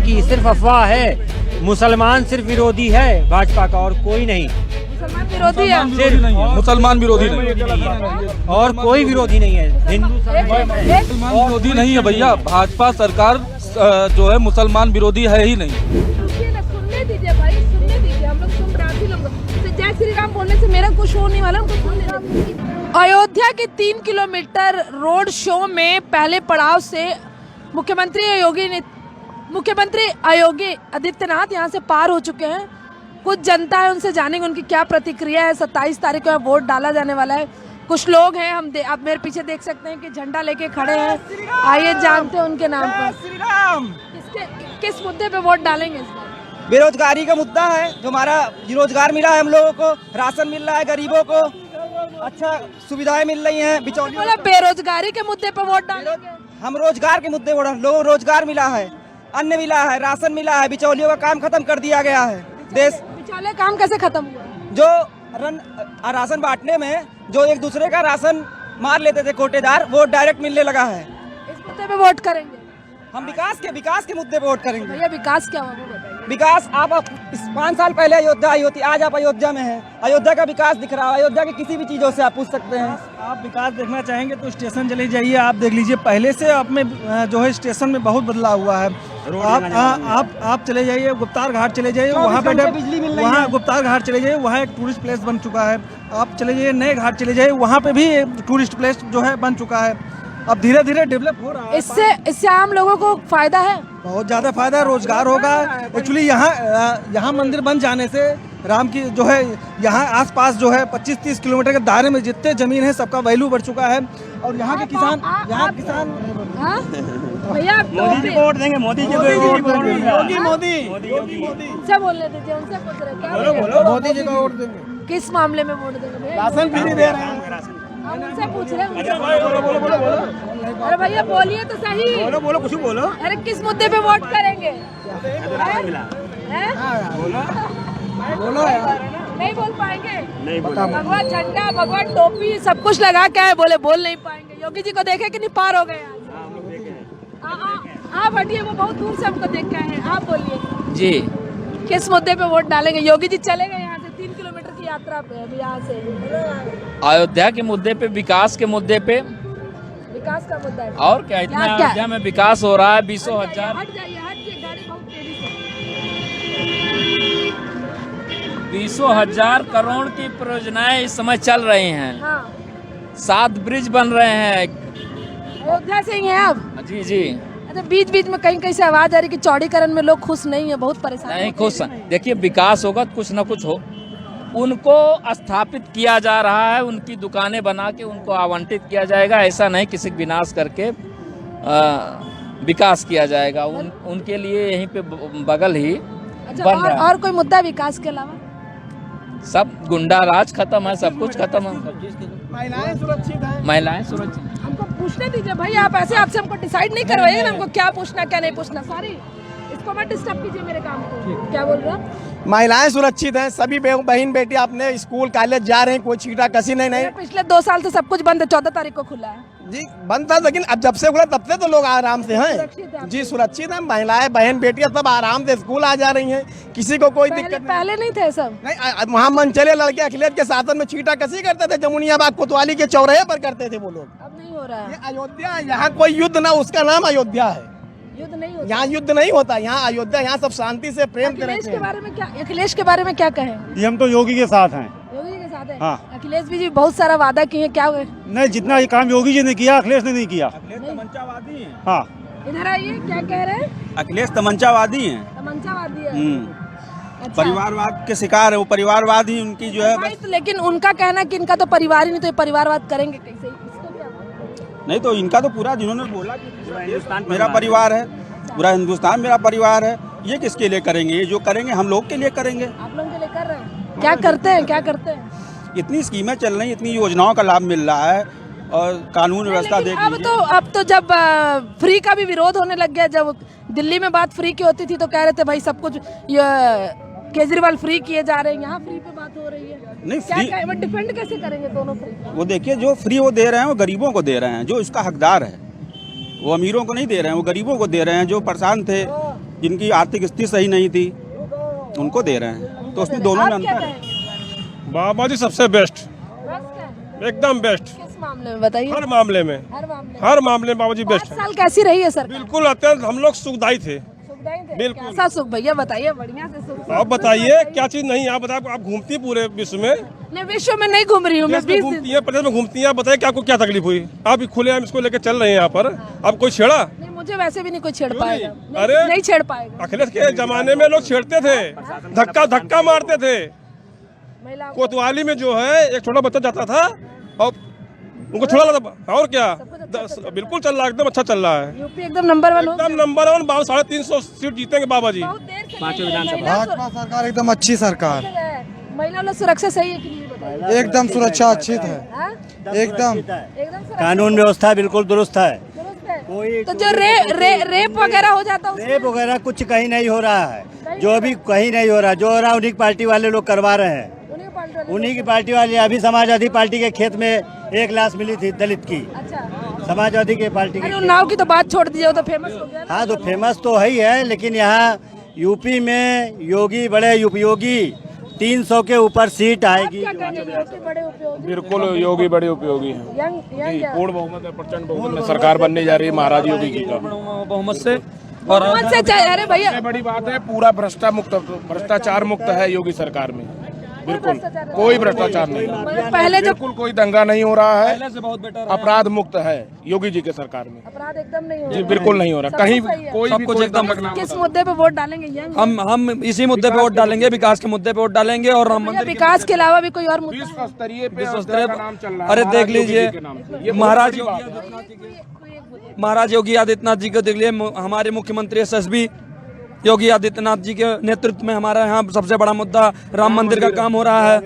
की सिर्फ अफवाह है। मुसलमान सिर्फ विरोधी है भाजपा का और कोई नहीं। मुसलमान विरोधी है, मुसलमान विरोधी नहीं, और कोई विरोधी नहीं है। हिंदू मुसलमान विरोधी नहीं है भैया। भाजपा सरकार जो है मुसलमान विरोधी है ही नहीं। सुनने दीजिए भाई, सुनने दीजिए, हम लोग सुन रहे हैं। लोग जय श्री राम बोलने से मेरा कुछ होने वाला, उनको सुनने दीजिए। अयोध्या के 3 किलोमीटर रोड शो में पहले पड़ाव से मुख्यमंत्री योगी आदित्यनाथ यहाँ से पार हो चुके हैं। कुछ जनता है, उनसे जानेंगे उनकी क्या प्रतिक्रिया है। 27 तारीख को वोट डाला जाने वाला है। कुछ लोग हैं, आप मेरे पीछे देख सकते हैं कि झंडा लेके खड़े हैं। आइए जानते हैं उनके नाम पर किस मुद्दे पे वोट डालेंगे इस बार। बेरोजगारी का मुद्दा है, जो हमारा रोजगार मिला है हम लोगों को, राशन मिल रहा है गरीबों को, अच्छा सुविधाएं मिल रही हैं। बिचौलियों बोला बेरोजगारी के मुद्दे पे वोट डालेंगे। हम रोजगार के मुद्दे लोगों को रोजगार मिला है, अन्न मिला है, राशन मिला है, बिचौलियों का काम खत्म कर दिया गया है। देश बिचौलिया काम कैसे खत्म हुआ? जो राशन बांटने में जो एक दूसरे का राशन मार लेते थे कोटेदार, वो डायरेक्ट मिलने लगा है। इस मुद्दे पे वोट करेंगे हम। विकास के मुद्दे पे वोट करेंगे। भैया विकास क्या हुआ वो बताइए। विकास आप 5 साल पहले अयोध्या आई होती, आज आप अयोध्या में हैं, अयोध्या का विकास दिख रहा है। अयोध्या की किसी भी चीजों से आप पूछ सकते हैं। आप विकास देखना चाहेंगे तो स्टेशन चले जाइए, आप देख लीजिए। पहले से आप में जो है स्टेशन में बहुत बदलाव हुआ है। आप चले जाइए, गुप्तार घाट चले जाइए, वहाँ पे बिजली मिल रही है। वहाँ गुप्तार घाट चले जाइए, वहाँ एक टूरिस्ट प्लेस बन चुका है। आप चले जाइए नए घाट चले जाइए, वहाँ पे भी एक टूरिस्ट प्लेस जो है बन चुका है। अब धीरे धीरे डेवलप हो रहा है। इससे आम लोगों को फायदा है, बहुत ज्यादा फायदा है, रोजगार होगा। एक्चुअली यहाँ मंदिर बन जाने से राम की जो है यहाँ आसपास जो है 25-30 किलोमीटर के दायरे में जितने जमीन है सबका वैल्यू बढ़ चुका है। और यहाँ के किसान भैया मोदी को वोट देंगे। मोदी जी को मोदी उनसे बोलने दीजिए, उनसे पूछ रहे क्या मोदी जी को वोट देंगे। किस मामले में वोट देंगे भैया? राशन फ्री दे रहे हैं। हम उनसे पूछ रहे हैं। अरे भैया बोलिए तो सही। बोलो कुछ बोलो। अरे किस मुद्दे पे वोट करेंगे? नहीं बोल पाएंगे। भगवा झंडा, भगवा टोपी सब कुछ लगा के है, बोल नहीं पाएंगे। योगी जी को देखे कि नहीं पार हो गए? आप हटिए, वो बहुत दूर से हमको देख के आए हैं। आप बोलिए जी, किस मुद्दे पे वोट डालेंगे? योगी जी चले गए यहाँ से 3 किलोमीटर की यात्रा पे, अभी यहाँ से। अयोध्या के मुद्दे पे, विकास के मुद्दे पे। विकास का मुद्दा है और क्या, इतना अयोध्या में विकास हो रहा है। 20,000 हट जाइए, गाड़ी बहुत तेजी से। 20,000 करोड़ की परियोजनाएं इस समय चल रही हैं। हाँ, 7 ब्रिज बन रहे हैं। अयोध्या से ही हैं आप? जी जी। अच्छा, बीच बीच में कहीं से आवाज आ रही कि चौड़ीकरण में लोग खुश नहीं है, बहुत परेशान नहीं खुश। देखिए, विकास होगा तो कुछ ना कुछ हो। उनको स्थापित किया जा रहा है, उनकी दुकानें बना के उनको आवंटित किया जाएगा। ऐसा नहीं किसी विनाश करके विकास किया जाएगा। उनके लिए यहीं पे बगल ही अच्छा, बन रहा है। और कोई मुद्दा विकास के अलावा? सब गुंडा राज खत्म है, सब कुछ खत्म है। महिलाएं सुरक्षित हैं। महिलाएं सुरक्षित। हमको पूछने दीजिए भाई, आप ऐसे आपसे हमको डिसाइड नहीं करवाइए ना हमको क्या पूछना क्या नहीं पूछना। सॉरी, इसको मत डिस्टर्ब कीजिए मेरे काम को। क्या बोल रहे हैं? महिलाएं सुरक्षित हैं, सभी बहन बेटी अपने स्कूल कॉलेज जा रहे हैं, कोई छीटा कसी नहीं। पिछले 2 साल से सब कुछ बंद है, 14 तारीख को खुला है जी बंद था, लेकिन अब जब से खुला तब से तो लोग आराम से हैं जी, सुरक्षित हैं। महिलाएं बहन बेटियां सब आराम से स्कूल आ जा रही हैं, किसी को कोई दिक्कत पहले नहीं थे सब। नहीं। वहाँ मनचले लड़के अखिलेश के शासन में छीटा कसी करते थे, जमुनियाबाग कोतवाली के चौराहे पर करते थे वो लोग। अब नहीं हो रहा है। ये अयोध्या, यहाँ कोई युद्ध ना, उसका नाम अयोध्या है। युद्ध नहीं होता, यहाँ युद्ध नहीं होता, यहाँ अयोध्या, यहाँ सब शांति से प्रेम से रहते हैं। अखिलेश के बारे में क्या कहें? हम तो योगी के साथ हैं। योगी जी के साथ है। हाँ। अखिलेश जी बहुत सारा वादा किए हैं, क्या हुए? नहीं, जितना ये काम योगी जी ने किया अखिलेश ने नहीं किया। तमंचावादी हैं। हाँ, इधर आइए, क्या कह रहे हैं? अखिलेश तमंचावादी हैं। तमंचावादी है। अच्छा। परिवारवाद के शिकार है वो, परिवारवाद ही उनकी जो है भाई, तो लेकिन उनका कहना कि इनका तो परिवार ही नहीं, तो ये परिवारवाद करेंगे कैसे? इसको क्या? नहीं, तो इनका तो पूरा, जिन्होंने बोला कि पूरा हिंदुस्तान मेरा परिवार है, पूरा हिंदुस्तान मेरा परिवार है, ये किसके लिए करेंगे? ये जो करेंगे हम लोग के लिए करेंगे। आप लोगों के लिए कर रहे हैं? क्या करते हैं, क्या करते हैं? इतनी स्कीमें चल रही, इतनी योजनाओं का लाभ मिल रहा है, और कानून व्यवस्था देख लीजिए। अब तो जब फ्री का भी विरोध होने लग गया, जब दिल्ली में बात फ्री की होती थी तो कह रहे थे भाई सब कुछ केजरीवाल फ्री किए जा रहे हैं, यहाँ फ्री पे बात हो रही है। नहीं, क्या वो डिफेंड कैसे करेंगे दोनों फ्री? वो देखिए, जो फ्री वो दे रहे हैं वो गरीबों को दे रहे हैं, जो इसका हकदार है। वो अमीरों को नहीं दे रहे हैं, वो गरीबों को दे रहे हैं, जो परेशान थे जिनकी आर्थिक स्थिति सही नहीं थी उनको दे रहे हैं, तो उसमें दोनों में आप क्या अंतर है। कहेंगे? बाबा जी सबसे बेस्ट, बेस्ट है? एकदम बेस्ट, किस मामले में बताइए? हर मामले में, हर मामले में। हर मामले में बाबा जी 5 बेस्ट है। साल कैसी रही है सरकार? बिल्कुल अत्यंत हम लोग सुखदायी थे। सुखदायी थे? बिल्कुल। कैसा सुख भैया बताइए, बढ़िया से सुख। आप बताइए क्या चीज नहीं, आप बताइए, आप घूमती हैं पूरे विश्व में, नहीं, विश्व में नहीं घूम रही हूँ मैं, देश में 20 घूमती दिन। हैं, प्रदेश में घूमती हैं, आप बताइए क्या आपको क्या तकलीफ हुई? आप खुले हम इसको लेकर चल रहे हैं यहाँ पर, आप कोई छेड़ा? नहीं, मुझे वैसे भी नहीं कोई छेड़ क्यों पाएगा। नहीं? नहीं, अरे! नहीं छेड़ पाएगा। अखिलेश के जमाने में लोग छेड़ते थे, धक्का मारते थे। महिला कोतवाली में जो है एक छोटा बच्चा जाता था और उनको छोड़ा था, और क्या बिल्कुल चल रहा है, एकदम अच्छा चल रहा है, यूपी एकदम नंबर 1 हो एकदम नंबर 1। 350 सीट जीतेंगे बाबा जी। बहुत देर से पांचों नहीं है। विधानसभा। भाजपा सरकार एकदम अच्छी सरकार, महिला लोग सुरक्षा सही है कि नहीं बताइए? एकदम सुरक्षा अच्छी है, हाँ? एकदम एकदम सुरक्षा कानून व्यवस्था बिल्कुल दुरुस्त है। दुरुस्त है। कोई तो जो रेप वगैरह हो जाता है उसमें? रेप वगैरह कुछ कहीं नहीं हो रहा है, जो अभी कहीं नहीं हो रहा, जो हो रहा है उन्हीं की पार्टी वाले लोग करवा रहे हैं, उन्हीं पार्टी वाले- उन्हीं की पार्टी वाले। अभी समाजवादी पार्टी के खेत में एक लाश मिली थी दलित की, अच्छा, समाजवादी के पार्टी अरे की। उन्नाव की तो बात छोड़ दीजिए, वो तो फेमस हो गया ना। हाँ, तो फेमस तो है ही है, लेकिन यहाँ यूपी में योगी बड़े उपयोगी, 300 के ऊपर सीट आएगी। क्या कहेंगे योगी बड़े उपयोगी? बिल्कुल योगी बड़े उपयोगी हैं। यंग पूर्ण बहुमत है, प्रचंड बहुमत में सरकार बनने जा रही है महाराज योगी जी का। बहुमत से और बहुमत से अरे भैया सबसे बड़ी बात है पूरा भ्रष्टाचार मुक्त है योगी सरकार में, बिल्कुल भ्रष्टाचार कोई भ्रष्टाचार नहीं, पहले जब बिल्कुल कोई दंगा नहीं हो रहा है, पहले से बहुत बेटर अपराध मुक्त है योगी जी के सरकार में अपराध एकदम नहीं हो जी, रहा। बिल्कुल नहीं हो रहा सब कहीं कुछ सही है। कोई सब भी कुछ कोई एकदम दंगा किस मुद्दे पे वोट डालेंगे? यंग हम इसी मुद्दे पे वोट डालेंगे, विकास के मुद्दे पे वोट डालेंगे और राम भैया मंदिर विकास के अलावा भी कोई और मुद्दा विश्व स्तरीय पे विश्व अयोध्या स्तरीय का नाम चल रहा है। अरे देख महाराज योगी लीजिए, जी के नाम से। ये बहुत महाराज बड़ी बात है। महाराज योगी आदित्यनाथ जी को देख लिए, हमारे मुख्यमंत्री एसएसबी योगी आदित्यनाथ जी के नेतृत्व में हमारा यहाँ सबसे बड़ा मुद्दा राम मंदिर का काम हो रहा है।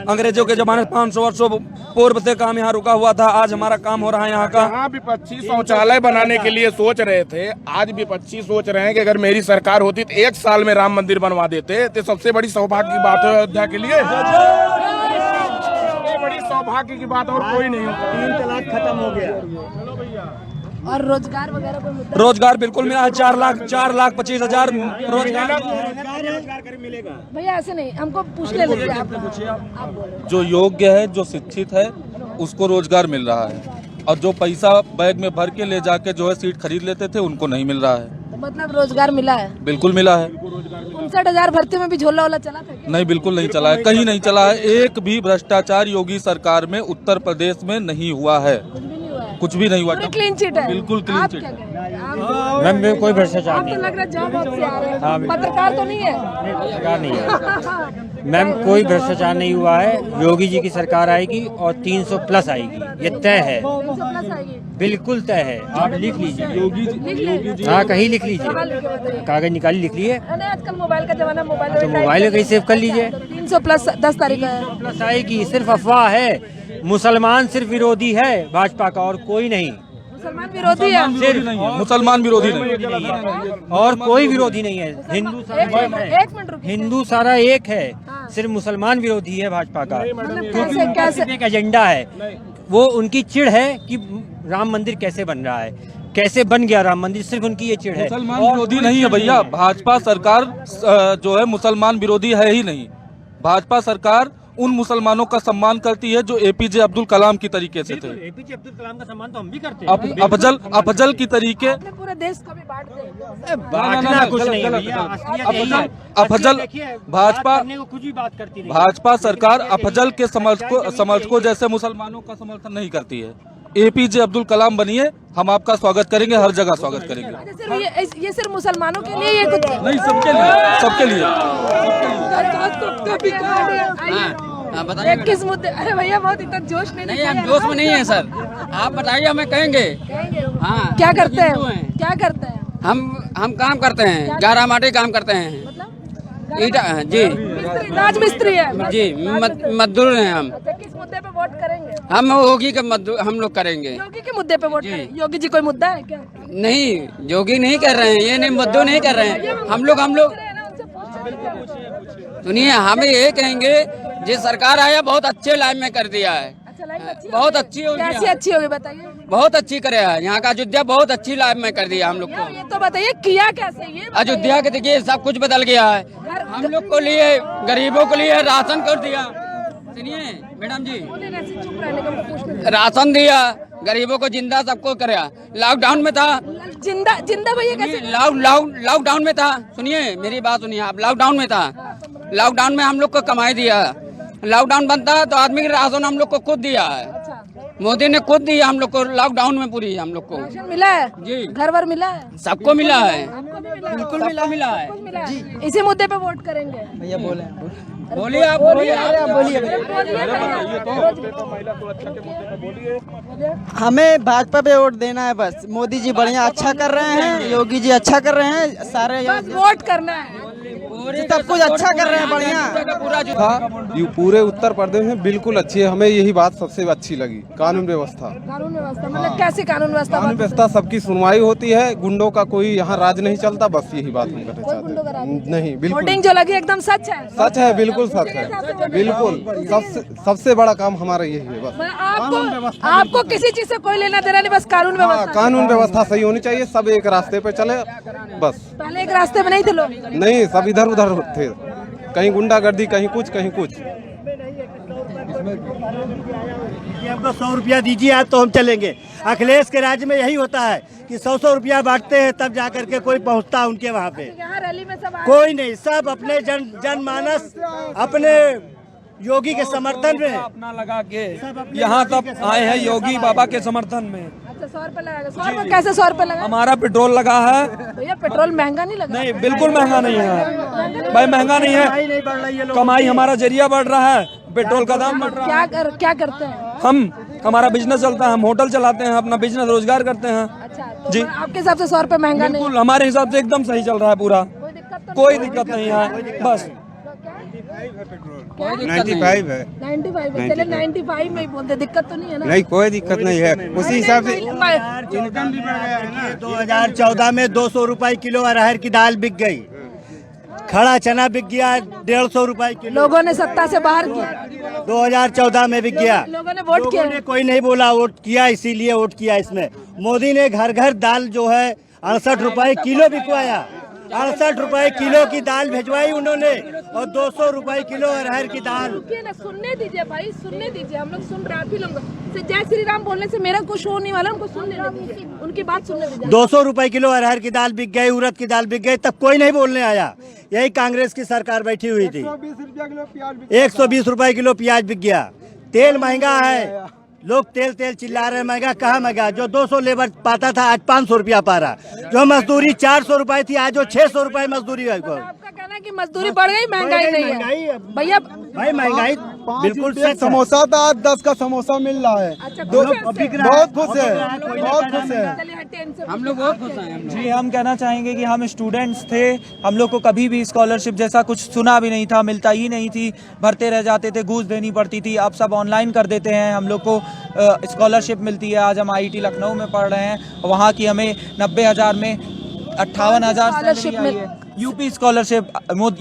अंग्रेजों के जमाने 500 वर्षों पूर्व से काम यहाँ रुका हुआ था, आज हमारा काम हो रहा है यहाँ का। यहाँ विपक्षी शौचालय बनाने के लिए सोच रहे थे, आज विपक्षी सोच रहे हैं कि अगर मेरी सरकार होती तो 1 साल में राम मंदिर बनवा देते, तो सबसे बड़ी सौभाग्य की बात है अयोध्या के लिए। सबसे बड़ी सौभाग्य की बात और कोई नहीं होती। 3 तलाक खत्म हो गया। और रोजगार वगैरह कोई मुद्दा? रोजगार बिल्कुल मिला है, 4,25,000 रोजगार। भैया ऐसे नहीं, हमको पूछने लगे आप बोलो। जो योग्य है, जो शिक्षित है, उसको रोजगार मिल रहा है, और जो पैसा बैग में भर के ले जाके जो है सीट खरीद लेते थे उनको नहीं मिल रहा है। तो मतलब रोजगार मिला है? बिल्कुल मिला है। 59,000 भर्ती में भी झोला वाला चला था क्या? नहीं, बिल्कुल नहीं चला है, कहीं नहीं चला है। एक भी भ्रष्टाचार योगी सरकार में उत्तर प्रदेश में नहीं हुआ है, कुछ भी नहीं हुआ है? कुछ भी नहीं हुआ। पूरी क्लीन चिट है? बिल्कुल क्लीन आप चिट। क्या कहेंगे? आप मैम में कोई भ्रष्टाचार आप नहीं तो है। लग रहा है जॉब ऑफ से आ रहे हाँ, हैं, बिल्कुल। पत्रकार तो नहीं है? सरकार नहीं है मैम, कोई भ्रष्टाचार नहीं हुआ है। योगी जी की सरकार आएगी और 300 प्लस आएगी, ये तय है, 300 प्लस आएगी? बिल्कुल तय है। आप लिख लीजिए, लिख ले। हाँ कहीं लिख कहाँ लीजिए, लिख के बताइए? कागज निकाली लिख लिए, अरे आजकल मोबाइल का जमाना, मोबाइल तो मोबाइल में कहीं सेव कर लीजिए। 300 प्लस 10 तारीख का है। प्लस आएगी, सिर्फ अफवाह है। मुसलमान सिर्फ विरोधी है भाजपा का, और कोई नहीं। मुसलमान विरोधी है? मुसलमान विरोधी नहीं, और कोई विरोधी नहीं है। हिंदू सारा एक मिनट रुकिए। हिंदू सारा एक है, सिर्फ मुसलमान विरोधी है भाजपा का, मतलब क्योंकि कैसे उनका सिर्फ एक एजेंडा है। वो उनकी चिढ़ है कि राम मंदिर कैसे बन रहा है, कैसे बन गया राम मंदिर, सिर्फ उनकी ये चिढ़ है। मुसलमान विरोधी नहीं है भैया। भाजपा सरकार जो है मुसलमान विरोधी है ही नहीं। भाजपा सरकार उन मुसलमानों का सम्मान करती है जो एपीजे अब्दुल कलाम की तरीके से थे। एपीजे अब्दुल कलाम का सम्मान तो हम भी करते हैं। अफजल की तरीके। आपने पूरे देश को भी बांट दिया। बांटना कुछ नहीं है भैया, असलियत यही है। अफजल असलियत देखिए, भाजपा बात करने को कुछ भी बात करती नहीं। भाजपा सरकार अफजल के समझ को जैसे मुसलमानों का समर्थन नहीं करती है। एपीजे अब्दुल कलाम बनिए, हम आपका स्वागत करेंगे, हर जगह स्वागत करेंगे। अच्छा, सिर्फ ये सिर्फ मुसलमानों के लिए ये कुछ नहीं, सबके लिए, सबके लिए। ये किस मुद्दे? अरे भैया बहुत इतना जोश नहीं हम जोश में नहीं है सर, आप बताइए, हमें कहेंगे। हाँ, क्या करते हैं? क्या करते हैं? हम काम करते हैं, गारा माटी काम करते हैं, मतलब ईटा जी, राजमिस्त्री है जी, मजदूर हैं हम। अच्छा, किस मुद्दे पे वोट करेंगे? हम योगी का मजदूर हम लोग करेंगे। योगी के मुद्दे पे वोट करेंगे? योगी जी कोई मुद्दा है क्या? नहीं, योगी नहीं कर रहे हैं, ये नहीं मजदूर नहीं कर रहे हैं। हम लोग सुनिए, हमें ये कहेंगे, जिस सरकार आया बहुत अच्छे लाइन में कर दिया है। अच्छा, चलाई अच्छी बहुत अच्छी होगी। कैसी अच्छी होगी बताइए। बहुत अच्छी करे है यहाँ का अयोध्या, बहुत अच्छी लाइफ में कर दिया हम लोग को। ये तो बताइए किया कैसे ये बताइए। अयोध्या के देखिए सब कुछ बदल गया है। हम लोग को लिए, गरीबों के लिए राशन कर दिया। सुनिए मैडम जी, चुप रहने का मुझे पूछने राशन दिया, गरीबों को जिंदा सबको कराया। लॉकडाउन में था, जिंदा जिंदा भैया कैसे। लॉकडाउन में था, सुनिए मेरी बात सुनिए आप। लॉकडाउन में था, लॉकडाउन में हम लोग को कमाई दिया। लॉकडाउन बनता है तो आदमी के राशन हम लोग को खुद दिया है। मोदी ने खुद दिया हम लोग को लॉकडाउन में पूरी। हम लोग को राशन मिला है जी, घर भर मिला है, सबको मिला है, बिल्कुल मिला है। इसी मुद्दे पे वोट करेंगे। भैया बोले बोलिए आप, बोलिए हमें भाजपा पे वोट देना है बस। मोदी जी बढ़िया अच्छा कर रहे हैं, योगी जी अच्छा कर रहे हैं, सारे बस वोट करना है। सब कुछ अच्छा कर रहे हैं बढ़िया। ये पूरे उत्तर प्रदेश में बिल्कुल अच्छी है। हमें यही बात सबसे अच्छी लगी, कानून व्यवस्था। कानून व्यवस्था मतलब कैसे कानून व्यवस्था? कानून व्यवस्था सबकी सुनवाई होती है, गुंडों का कोई यहाँ राज नहीं चलता। बस यही बात हम करना चाहते हैं। नहीं, बिल्कुल वोटिंग जो लगी एकदम सच है। सच है, बिल्कुल सच है, बिल्कुल। सबसे बड़ा काम हमारा यही है बस। आपको किसी चीज से कोई लेना देना नहीं, बस कानून व्यवस्था। कानून व्यवस्था सही होनी चाहिए, सब एक रास्ते पे चले बस। पहले एक रास्ते में नहीं थे लोग, नहीं, सब इधर उधर थे, कहीं गुंडागर्दी, कहीं कुछ कहीं कुछ। हमको 100 रुपया दीजिए आज तो हम चलेंगे। अखिलेश के राज्य में यही होता है कि 100 रुपया बांटते हैं, तब जाकर के कोई पहुंचता है उनके वहाँ पे। यहाँ रैली में सब कोई नहीं, सब अपने जनमानस अपने योगी के समर्थन में अपना लगा के यहाँ तक आए हैं, योगी बाबा के समर्थन में। अच्छा 100 रुपए लगा। 100 रुपए कैसे 100 रुपए लगा? हमारा पेट्रोल लगा है। भैया पेट्रोल महंगा नहीं लगा? नहीं, बिल्कुल महंगा नहीं है भाई, महंगा नहीं है। कमाई हमारा जरिया बढ़ रहा है, पेट्रोल का दाम बढ़ रहा है। क्या करते हैं? हमारा बिजनेस चलता है, हम होटल चलाते हैं, अपना बिजनेस रोजगार करते हैं। अच्छा जी, आपके हिसाब से 100 रुपए महंगा नहीं? बिल्कुल हमारे हिसाब से एकदम सही चल रहा है पूरा, कोई दिक्कत नहीं है। बस 95 है। 95 है, चले 95 में ही बोलते, दिक्कत तो नहीं है ना? नहीं, कोई दिक्कत नहीं है, उसी हिसाब से इनकम भी बढ़ गया है ना। 2014 में 200 रुपए किलो अरहर की दाल बिक गई, खड़ा चना बिक गया 150 रुपए किलो। लोगों ने सत्ता से बाहर किया, 2014 में बिक गया। लोगों ने वोट किया। कोई नहीं बोला वोट किया, इसीलिए वोट किया। इसमें मोदी ने घर घर दाल जो है 68 रुपए किलो बिकवाया। 68 रुपए किलो की दाल भिजवाई उन्होंने, और 200 रुपए किलो अरहर की दाल। रुकिए ना, सुनने दीजिए भाई, सुनने दीजिए। हम लोग सुन रहे हैं, आप ही लोग से जय श्री राम बोलने से मेरा कुछ होने वाला, उनको सुनने दीजिए, उनकी बात सुनने दीजिए। 200 रुपए किलो अरहर की दाल बिक गई, उड़द की दाल बिक गई, तब कोई नहीं बोलने आया। यही कांग्रेस की सरकार बैठी हुई थी। 120 रुपए किलो प्याज बिक गया। तेल महंगा है, लोग तेल चिल्ला रहे हैं महंगा। कहाँ महंगा? जो 200 लेबर पाता था आज 500 रुपया पा रहा। जो मजदूरी 400 रुपए थी आज जो 600 रुपए मजदूरी है। आपका कहना है कि मजदूरी बढ़ गई, महंगाई नहीं है भैया? भाई महंगाई बिल्कुल सच। समोसा था, 10 का समोसा मिल रहा है। अच्छा, बहुत खुश है, बहुत खुश है। हम लोग बहुत खुश हैं। जी, हम कहना चाहेंगे कि हम स्टूडेंट्स थे, हम लोग को कभी भी स्कॉलरशिप जैसा कुछ सुना भी नहीं था, मिलता ही नहीं थी, भरते रह जाते थे, घूस देनी पड़ती थी। अब सब ऑनलाइन कर देते हैं, हम लोग को स्कॉलरशिप मिलती है। आज हम IIT लखनऊ में पढ़ रहे हैं, वहाँ की हमें 90,000 में 58,000 स्कॉलरशिप मिल। यूपी स्कॉलरशिप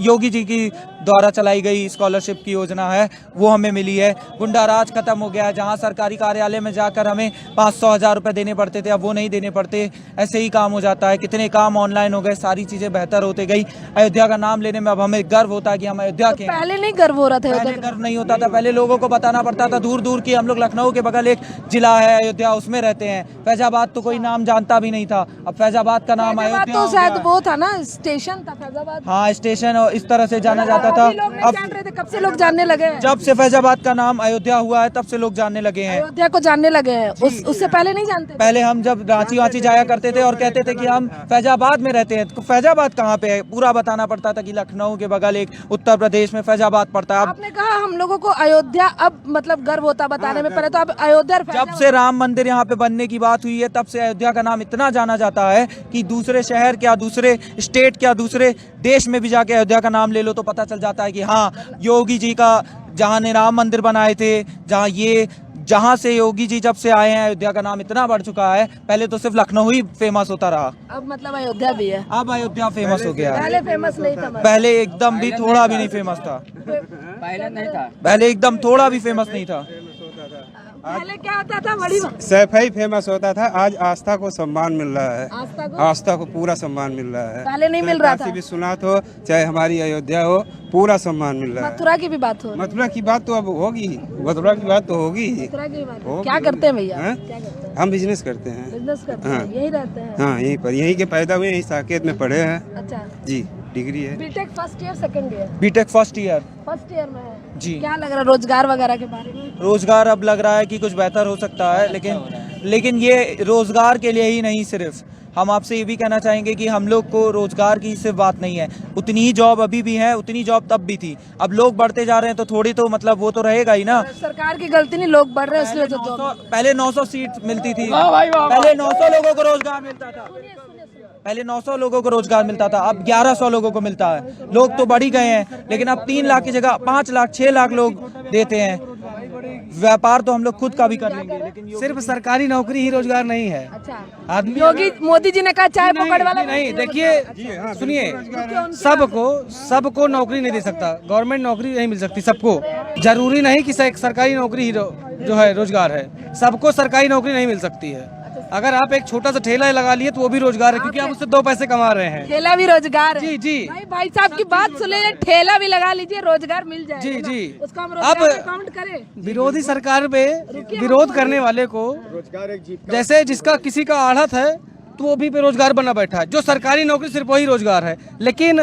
योगी जी की द्वारा चलाई गई स्कॉलरशिप की योजना है, वो हमें मिली है। गुंडा राज खत्म हो गया है, जहां सरकारी कार्यालय में जाकर हमें 500,000 रुपए देने पड़ते थे, अब वो नहीं देने पड़ते, ऐसे ही काम हो जाता है। कितने काम ऑनलाइन हो गए, सारी चीजें बेहतर होते गई। अयोध्या का नाम लेने में अब हमें गर्व होता है कि हम अयोध्या के। पहले नहीं गर्व हो रहा था? पहले गर्व नहीं होता था, पहले लोगों को बताना पड़ता था दूर दूर की। हम लोग लखनऊ के बगल एक जिला है अयोध्या, उसमें रहते हैं। फैजाबाद तो कोई नाम जानता भी नहीं था, अब फैजाबाद का नाम अयोध्या तो शायद वो था ना, स्टेशन था फैजाबाद। हाँ, स्टेशन, और इस तरह से जाना जाता था। अब कब से लोग जानने लगे हैं? जब से फैजाबाद का नाम अयोध्या हुआ है तब से लोग जानने लगे हैं, अयोध्या को जानने लगे हैं। उससे पहले नहीं जानते? पहले हम जब रांची जाया करते थे और कहते थे कि हम फैजाबाद में रहते हैं, तो फैजाबाद कहाँ पे है पूरा बताना पड़ता था कि लखनऊ के बगल एक उत्तर प्रदेश में फैजाबाद पड़ता है। आपने कहा हम लोगों को अयोध्या अब मतलब गर्व होता बताने में, पहले तो अब अयोध्या। जब से राम मंदिर यहाँ पे बनने की बात हुई है तब से अयोध्या का नाम इतना जाना जाता है कि दूसरे शहर क्या, दूसरे स्टेट क्या, दूसरे देश में भी जाके अयोध्या का नाम ले लो तो पता चल जाता है कि हाँ, योगी जी का जहाँ ने राम मंदिर बनाए थे, जहाँ से योगी जी जब से आए हैं, अयोध्या का नाम इतना बढ़ चुका है। पहले तो सिर्फ लखनऊ ही फेमस होता रहा, अब मतलब अयोध्या भी है। अब अयोध्या फेमस हो गया है। पहले फेमस नहीं था? पहले एकदम भी थोड़ा भी नहीं फेमस था, पहले नहीं था, पहले एकदम थोड़ा भी फेमस नहीं था। पहले क्या होता था बड़ी सफाई फेमस होता था, आज आस्था को सम्मान मिल रहा है। आस्था को आस्था को पूरा सम्मान मिल रहा है। पहले नहीं मिल रहा था। काशी विश्वनाथ हो चाहे हमारी अयोध्या हो, पूरा सम्मान मिल रहा है। मथुरा की भी बात हो, मथुरा की बात तो अब होगी, मथुरा की बात तो होगी। मथुरा की बात होगी। क्या करते हैं भैया? हैं? क्या करते हैं? हम बिजनेस करते हैं। बिजनेस करते हैं, यही रहते हैं। हाँ, यहीं पर, यहीं के पैदा हुए, यहीं साकेत में पढ़े हैं अच्छा, जी। डिग्री है BTech first year second year? BTech first year first year में है जी। क्या लग रहा है रोजगार वगैरह के बारे में? रोजगार अब लग रहा है कि कुछ बेहतर हो सकता है, लेकिन ये रोजगार के लिए ही नहीं, सिर्फ हम आपसे ये भी कहना चाहेंगे कि हम लोग को रोजगार की सिर्फ बात नहीं है, उतनी ही जॉब अभी भी है, उतनी जॉब तब भी थी। अब लोग बढ़ते जा रहे हैं तो थोड़ी तो मतलब वो तो रहेगा ही ना। सरकार की गलती नहीं, लोग बढ़ रहे हैं इसलिए तो जॉब। पहले 900 सीट मिलती थी, पहले 900 लोगों को रोजगार मिलता था, पहले 900 लोगों को रोजगार मिलता था, अब 1100 लोगों को मिलता है। लोग तो बढ़ ही गए हैं, लेकिन अब 3 लाख की जगह 5 लाख 6 लाख लोग देते हैं। व्यापार तो हम लोग खुद का भी कर लेंगे, लेकिन सिर्फ सरकारी नौकरी ही रोजगार नहीं है। अच्छा, आदमी योगी मोदी जी ने कहा चाय पकड़ वाला नहीं, देखिए सुनिए, सबको नौकरी नहीं दे सकता, गवर्नमेंट नौकरी नहीं मिल सकती सबको। जरूरी नहीं कि सरकारी नौकरी ही जो है रोजगार है, सबको सरकारी नौकरी नहीं मिल सकती है। अगर आप एक छोटा सा ठेला लगा लिए तो वो भी रोजगार है, क्योंकि आप उससे 2 पैसे कमा रहे हैं। ठेला भी रोजगार है। जी जी भाई साहब की बात सुन लीजिए, ठेला भी लगा लीजिए, रोजगार मिल जाएगा। जी जी उसको हम रोजगार में काउंट करें। विरोधी सरकार पे विरोध करने वाले को, जैसे जिसका किसी का आढ़त है तो वो भी बेरोजगार बना बैठा है। जो सरकारी नौकरी सिर्फ वही रोजगार है, लेकिन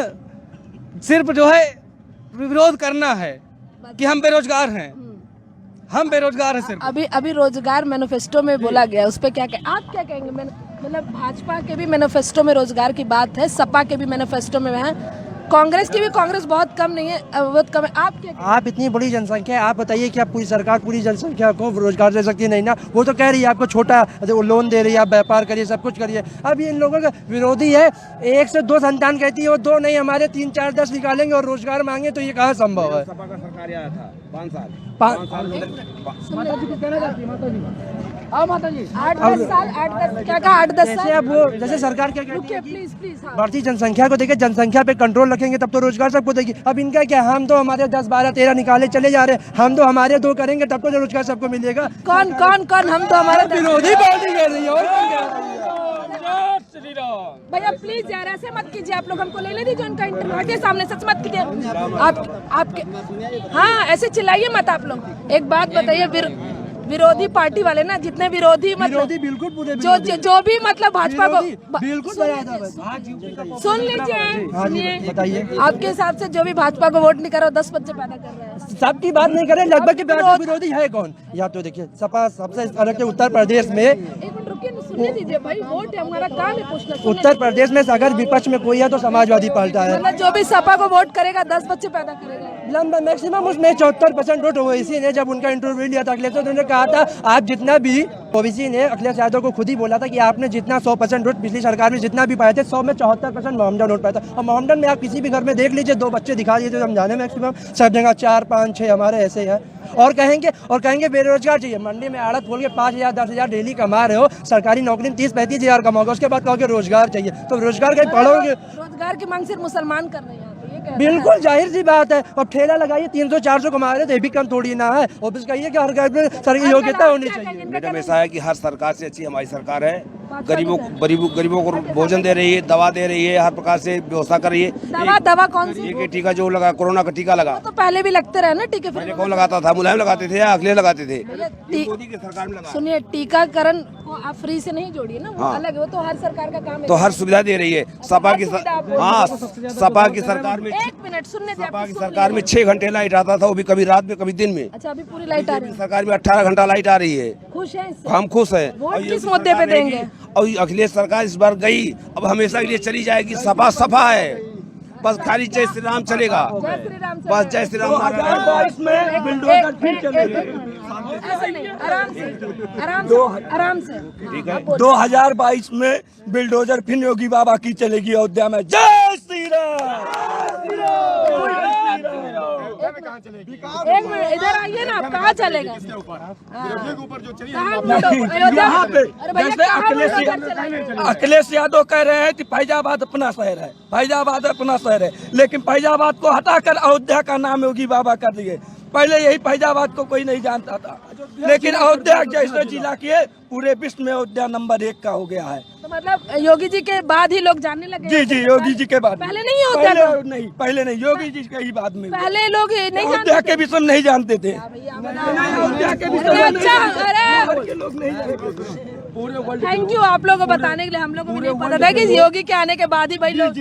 सिर्फ जो है विरोध करना है कि हम बेरोजगार हैं, हम बेरोजगार हैं सिर्फ। अभी रोजगार मैनिफेस्टो में बोला गया, उस पर क्या आप क्या कहेंगे? मतलब भाजपा के भी मैनिफेस्टो में रोजगार की बात है, सपा के भी मैनिफेस्टो में है, कांग्रेस की भी, कांग्रेस बहुत कम नहीं है, बहुत कम है। आप क्या? आप इतनी बड़ी जनसंख्या है, आप बताइए कि आप पूरी सरकार पूरी जनसंख्या को रोजगार दे सकती है? नहीं ना, वो तो कह रही है आपको छोटा लोन दे रही है, आप व्यापार करिए, सब कुछ करिए। अब ये इन लोगों का विरोधी है, 1 से 2 संतान कहती है, वो 2 नहीं, हमारे 3 4 10 निकालेंगे और रोजगार मांगे, तो ये कहाँ संभव है? सपा का सरकार आया था 5 साल। 8-10 साल 8-10 क्या कहा? 8-10 साल। अब वो जैसे सरकार क्या कहती है कि प्लीज बढ़ती जनसंख्या को देखे, जनसंख्या पे कंट्रोल रखेंगे तब तो रोजगार सबको देगी। अब इनका क्या, हम तो हमारे 10 12 13 निकाले चले जा रहे हैं, हम तो हमारे 2 करेंगे तब तो रोजगार सबको मिलेगा। कौन हम तो हमारे विरोधी पार्टी कह रही है, और कौन कह रही है? भैया प्लीज यार ऐसे मत कीजिए, आप लोग हमको ले लीजिए उनका इंटरव्यू, हटिए सामने, सच मत कीजिए आपके। हाँ, ऐसे चिल्लाइए मत आप लोग। एक बात बताइए, विरोधी पार्टी वाले ना, जितने विरोधी मतलब बिल्कुल पूरे जो भी मतलब भाजपा को बिल्कुल सुन लीजिए, सुनिए, बताइए। आपके हिसाब से जो भी भाजपा को वोट नहीं कर रहा, 10 बच्चे पैदा कर रहे हैं। सबकी बात नहीं करें, लगभग के विरोधी है कौन? या तो देखिए सपा सबसे अलग के उत्तर प्रदेश में, एक मिनट रुकिए, सुनने दीजिए भाई, वोट है हमारा, काम है पूछना। उत्तर प्रदेश में अगर विपक्ष में कोई है तो समाजवादी पार्टी है। मतलब जो भी सपा को वोट करेगा 10 बच्चे पैदा करेगा। लंबा मैक्सिमम उसमें 74% वोट ओवैसी ने, जब उनका इंटरव्यू लिया था अखिलेश, तो उन्होंने कहा था आप जितना भी, ओवैसी ने अखिलेश यादव को खुद ही बोला था कि आपने जितना 100% वोट पिछली सरकार में जितना भी पाए थे, 100 में 74% मोहम्मदन वोट पाया था। और मोहम्मदन में आप किसी भी घर में देख लीजिए, 2 बच्चे दिखा दीजिए तो हम जाने मैक्सिमम, सब जगह 4 5 6 हमारे ऐसे हैं। और कहेंगे बेरोजगार चाहिए, मंडी में आड़त खोल के 5,000 10,000 डेली कमा रहे हो, सरकारी नौकरी में 30-35 हज़ार कमाओगे, उसके बाद कहोगे रोजगार चाहिए, तो रोजगार कहीं पढ़ोगे? रोजगार की मांग सिर्फ मुसलमान कर रहे हैं। बिल्कुल जाहिर सी बात है। और ठेला लगाइए 300-400 कमा रहे, तो ये भी कम थोड़ी ना है। ऑफिस कहिए कि हर घर में सरकारी योग्यता होनी चाहिए। मैडम ऐसा है कि हर सरकार से अच्छी हमारी सरकार है, गरीबों को भोजन दे रही है, दवा दे रही है, हर प्रकार से व्यवस्था कर रही है। दवा कौन सी? ये टीका जो लगा, कोरोना का टीका लगा, तो पहले भी लगते रहे ना टीके। पहले कौन लगाता था? मुलायम लगाते थे या अखिलेश लगाते थे? मोदी की सरकार में लगा। सुनिए, टीकाकरण को आप फ्री से नहीं जोड़िए ना, वो अलग है, वो तो हर सरकार का काम है। तो हर सुविधा दे रही है सपा की। हाँ, सपा की सरकार में, 1 मिनट सुनने दीजिए, सपा की सरकार में 6 घंटे लाइट आता था, वो भी कभी रात में कभी दिन में। अच्छा, अभी पूरी लाइट आ रही है। सरकार में 18 घंटा लाइट आ रही है। खुश है इससे? हम खुश हैं। वोट किस मुद्दे पे देंगे? और अखिलेश सरकार इस बार गई, अब हमेशा के लिए चली जाएगी। सपा है, बस खाली जय श्री राम चलेगा, बस जय श्री राम। 2022 में बुलडोजर फिर चलेगी। ऐसे नहीं, आराम से। 2022 में बुलडोजर फिर योगी बाबा की चलेगी अयोध्या में। जय श्री राम। एक मिनट इधर आइए ना, आप कहाँ चलेगा? अखिलेश यादव कह रहे हैं कि फैजाबाद अपना शहर है, फैजाबाद अपना शहर है, लेकिन फैजाबाद को हटाकर अयोध्या का नाम योगी बाबा कर दिए। पहले यही फैजाबाद को कोई नहीं जानता था। लेकिन अयोध्या जैसे जिला के पूरे विश्व में अयोध्या नंबर 1 का हो गया है। तो मतलब योगी जी के बाद ही लोग जानने लगे। जी जी, योगी जी के बाद। पहले नहीं होता था? नहीं, पहले नहीं, योगी जी के ही बाद में। पहले लोग नहीं अयोध्या के विषय में नहीं जानते थे। अच्छा, थैंक यू आप लोगों को बताने के लिए। हम लोग को भी नहीं पता था कि योगी के आने के बाद ही भाई लोग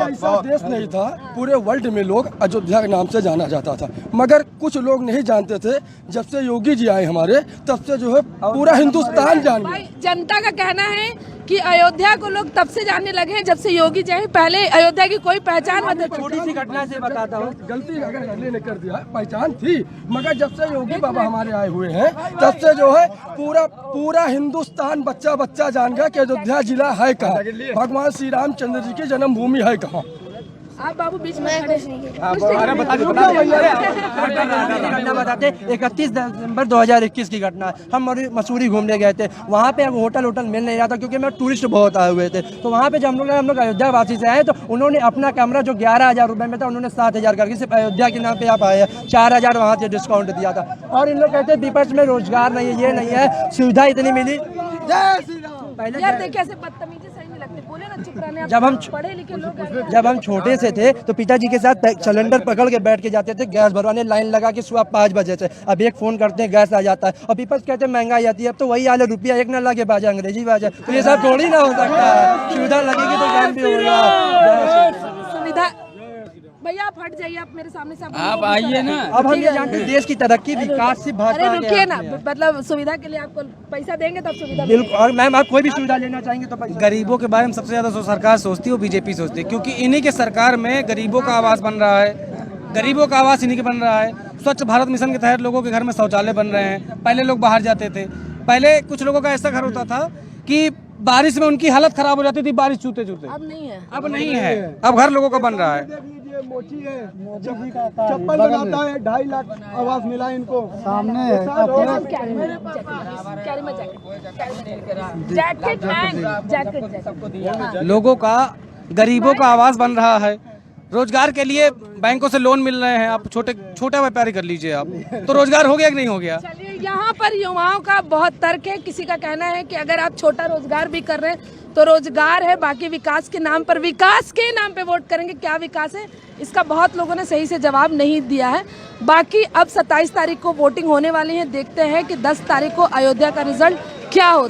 ऐसा देश नहीं था, पूरे वर्ल्ड में लोग अयोध्या के नाम से जाना जाता था, मगर कुछ लोग नहीं जानते थे। जब से योगी जी आए हमारे, तब से जो है पूरा हिंदुस्तान जान गया। जनता का कहना है कि अयोध्या को लोग तब से जानने लगे हैं जब से योगी जी आए। पहले अयोध्या की कोई पहचान नहीं थी। छोटी सी घटना से बताता हूँ, गलती अगर अगले ने कर दिया, पहचान थी, मगर जब से योगी बाबा हमारे आए हुए हैं, तब से जो है पूरा हिंदुस्तान बच्चा बच्चा जान गया कि अयोध्या जिला है कहाँ, भगवान श्री रामचंद्र जी की जन्मभूमि है कहाँ। आप बाबू बीच में खड़े घटना बताते। 31 दिसंबर 2021 की घटना है। हम मसूरी घूमने गए थे, वहाँ पे अब होटल मिल नहीं रहा था क्योंकि मैं टूरिस्ट बहुत आए हुए थे। तो वहाँ पे जब हम लोग अयोध्या वासी से आए, तो उन्होंने अपना कमरा जो 11,000 रुपये में था, उन्होंने 7,000 करके सिर्फ अयोध्या के नाम पे आप आए हैं, 4,000 वहाँ से डिस्काउंट दिया था। और इन लोग कहते विपक्ष में रोजगार नहीं है, ये नहीं है, सुविधा इतनी मिली। पहले यार देखिए ऐसे बदतमीजी सही नहीं लगती। बोले ना चुप रहने। जब हम पढ़े लिखे लोग, जब हम छोटे से थे तो पिताजी के साथ सिलेंडर पकड़ के बैठ के जाते थे गैस भरवाने, लाइन लगा के सुबह 5 बजे से। अब एक फोन करते हैं गैस आ जाता है, और विपक्ष कहते हैं महंगाई आती है। अब तो वही हाल है, रुपया एक न लगे बाजा अंग्रेजी बाजा, तो ये सब थोड़ी ना हो सकता है। सुविधा लगेगी तो काम भी होगा। सुविधा भैया आप हट जाइए, आप मेरे सामने से आप आइए ना। अब हम ये जानते हैं देश की तरक्की विकास से भाजपा अरे रुकिए ना, मतलब सुविधा के लिए आपको पैसा देंगे तब सुविधा। बिल्कुल। और मैम आप कोई भी सुविधा लेना चाहेंगे तो गरीबों के बारे में सबसे ज्यादा सरकार सोचती है वो बीजेपी सोचती है, क्योंकि इन्हीं के सरकार में गरीबों का आवास बन रहा है, गरीबों का आवास इन्हीं के बन रहा है। स्वच्छ भारत मिशन के तहत लोगों के घर में शौचालय बन रहे हैं। पहले लोग बाहर जाते थे, पहले कुछ लोगों का ऐसा घर होता था कि बारिश में उनकी हालत खराब हो जाती थी, बारिश छूते छूते। अब नहीं है, अब नहीं है, अब घर लोगों का बन रहा है। मोची है, चप्पल बनाता है, 2.5 लाख आवास मिला इनको। सामने लोगों का, गरीबों का आवास बन रहा है। रोजगार के लिए बैंकों से लोन मिल रहे हैं। आप छोटा व्यापारी कर लीजिए आप, तो रोजगार हो गया कि नहीं हो गया। चलिए यहाँ पर युवाओं का बहुत तर्क है। किसी का कहना है कि अगर आप छोटा रोजगार भी कर रहे हैं तो रोजगार है, बाकी विकास के नाम पर, विकास के नाम पे वोट करेंगे। क्या विकास है, इसका बहुत लोगों ने सही से जवाब नहीं दिया है। बाकी अब 27 तारीख को वोटिंग होने वाली है, देखते हैं कि 10 तारीख को अयोध्या का रिजल्ट क्या होता है।